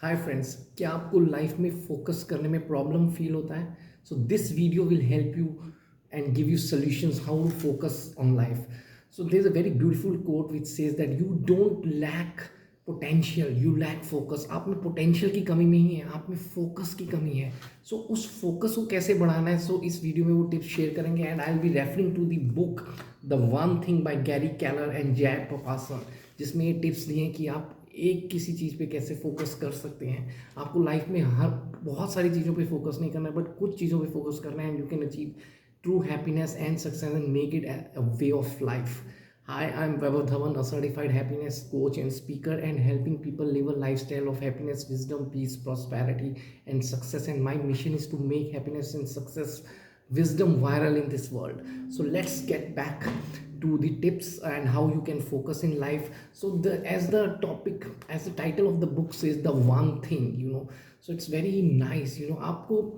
Hi friends, क्या आपको life में फोकस करने में प्रॉब्लम फील होता है? So this video will help you and give you solutions how to focus on life. So there is a very beautiful quote which says that you don't lack potential, you lack focus. आप में potential की कमी नहीं है, आप में focus की कमी है. सो उस फोकस को कैसे बढ़ाना है, सो इस वीडियो में वो टिप्स शेयर करेंगे. And I will be referring to the book the one thing by Gary Keller and Jay Papasan, जिसमें ये टिप्स दिए हैं कि आप एक किसी चीज़ पे कैसे फोकस कर सकते हैं. आपको लाइफ में हर बहुत सारी चीज़ों पे फोकस नहीं करना है, बट कुछ चीज़ों पे फोकस करना है. And you can achieve true happiness and success and make it a way of life. Hi, I'm Vaibhav Dhawan, a certified happiness coach and speaker, and helping people live a lifestyle of happiness, wisdom, peace, prosperity, and success. And my mission is to make happiness and success, wisdom viral in this world. So let's get back to the tips and how you can focus in life. So as the topic, as the title of the book says, the one thing, so it's very nice. आपको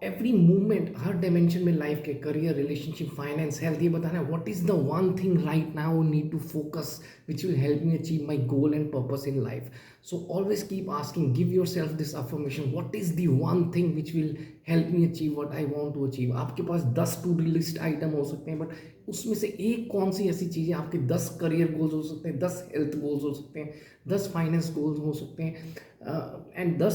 every movement, हर dimension में life के, career, relationship, finance, health, ये बताना है what is the one thing right now need to focus which will help me achieve my goal and purpose in life. So always keep asking, give yourself this affirmation, what is the one thing which will help me achieve what I want to achieve. आपके पास 10 to do list item हो सकते हैं, but उसमें से एक कौन सी ऐसी चीज़ें, आपके 10 करियर गोल्स हो सकते हैं, 10 हेल्थ गोल्स हो सकते हैं, 10 फाइनेंस गोल्स हो सकते हैं, and 10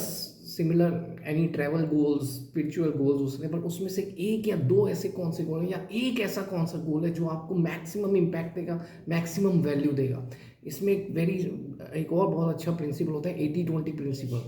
similar any travel goals, spiritual goals हो सकते हैं. पर उसमें से एक या दो ऐसे कौन से गोल हैं, या एक ऐसा कौन सा गोल है जो आपको मैक्सिमम इम्पैक्ट देगा, मैक्सिमम वैल्यू देगा. इसमें एक और बहुत अच्छा प्रिंसिपल होता है, 80-20 principle.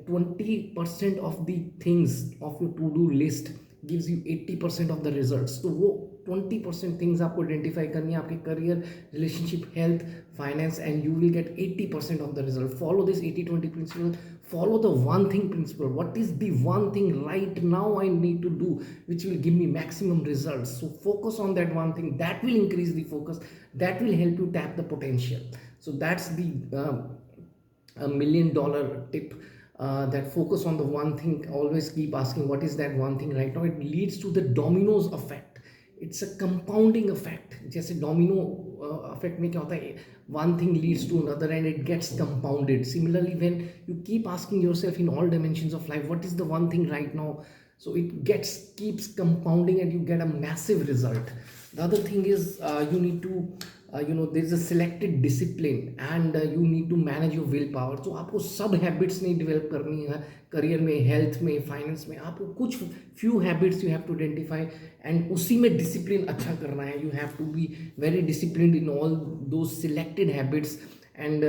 20% of the things of your to do list gives you 80% of the results. तो वो 20% थिंग्स आपको आइडेंटिफाई करनी है, आपके career, relationship, health, finance, and you will get 80% of the result. Follow this 80-20 principle. Follow the one thing principle. What is the one thing right now I need to do which will give me maximum results? So focus on that one thing. That will increase the focus. That will help you tap the potential. So that's the $1 million tip. That focus on the one thing. Always keep asking what is that one thing right now. It leads to the dominoes effect. It's a compounding effect. जैसे domino effect में क्या होता है, one thing leads to another and it gets compounded. Similarly when you keep asking yourself in all dimensions of life what is the one thing right now, so it keeps compounding and you get a massive result. The other thing is you need to there's a selected discipline and you need to manage your willpower. तो आपको सब habits नहीं develop करनी है career में, health में, finance में. आपको कुछ few habits you have to identify and उसी में डिसिप्लिन अच्छा करना है. You have to be very disciplined in all दो selected habits. And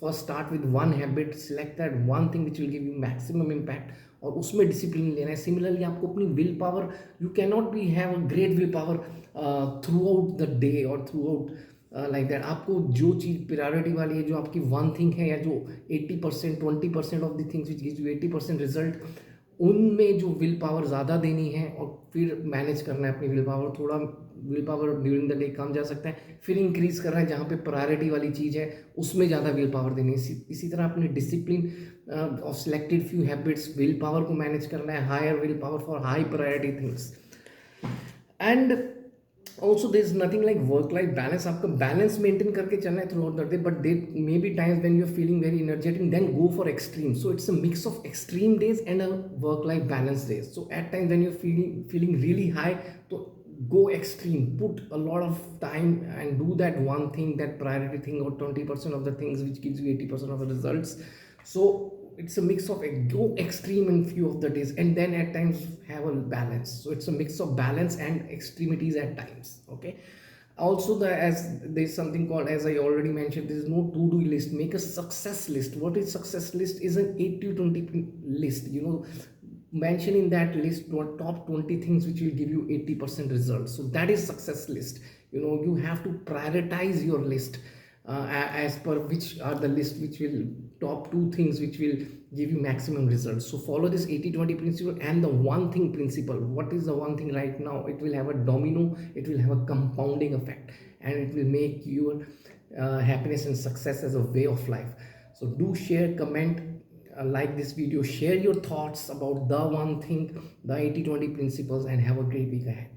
first start with one habit, select that one thing which will give you maximum impact, और उसमें discipline लेना है. सिमिलरली आपको अपनी will power, you can not be have a great will power through out the day और through out like that. आपको जो चीज़ priority वाली है, जो आपकी वन थिंग है, या जो 80%, 20% of the things which gives you 80% result, उनमें जो विल पावर ज़्यादा देनी है और फिर मैनेज करना है अपनी विल पावर. थोड़ा willpower during the day कम जा सकता है, फिर इंक्रीज करना है जहाँ पे प्रायोरिटी वाली चीज़ है उसमें ज़्यादा विल पावर देनी है. इसी तरह अपने discipline of selected few habits, will power को मैनेज करना है, higher will power for high priority things. And also there is nothing like work life balance. आपका बैलेंस मेंटेन करके चलना है throughout the day, but they may be times when you are feeling very energetic, then go for extreme. So it's a mix of extreme days and a work life balance days. So eight times when you are feeling really high, तो go extreme, put a lot of time and do that one thing, that priority thing, or 20% of the things which gives you 80% of the results. So it's a mix of go extreme in few of the days, and then at times have a balance. So it's a mix of balance and extremities at times. Okay. Also, as there's something called, as I already mentioned, there is no to-do list. Make a success list. What is success list? Is an 80-20 list. Mention in that list top 20 things which will give you 80% results. So that is success list. You have to prioritize your list as per which are the list which will top 2 things which will give you maximum results. So follow this 80-20 principle and the one thing principle. What is the one thing right now? It will have a domino, it will have a compounding effect, and it will make your happiness and success as a way of life. So do share, comment, like this video, share your thoughts about the one thing, the 80-20 principles, and have a great week ahead.